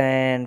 10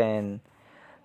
10،